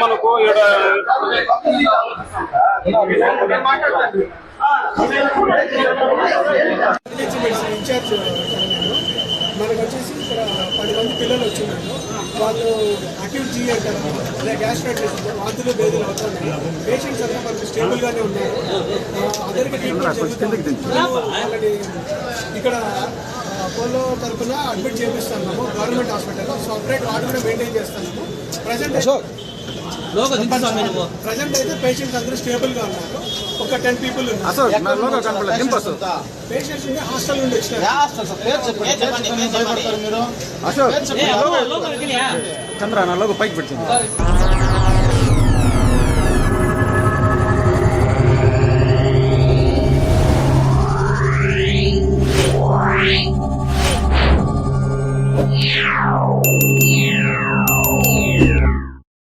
మనకు ఇన్ఛార్జ్ మనకు వచ్చేసి ఇక్కడ 10 మంది పిల్లలు వచ్చినారు. వాళ్ళు అక్యూట్ జీ అంటారు, అదే గ్యాస్ట్రైటిస్ వాంతులు బేదులు అవుతున్నాయి. పేషెంట్స్ అంతా మనకు స్టేబుల్గానే ఉన్నారు. అందరికీ ట్రీట్మెంట్ జరుగుతుంది. వాళ్ళని ఇక్కడ అపోలో తరఫున అడ్మిట్ చేపిస్తున్నాము. గవర్నమెంట్ హాస్పిటల్లో సపరేట్ వార్డు కూడా మెయింటైన్ చేస్తున్నాము. ప్రజెంట్ అయితే పేషెంట్స్ అందరూ స్టేబుల్ గా ఉన్నారు. ఒక 10 పీపుల్ ఉన్నారు. పేషెంట్స్ హాస్టల్ నుండి చంద్ర నా లోగో పైకి పెట్టింది. Yeah.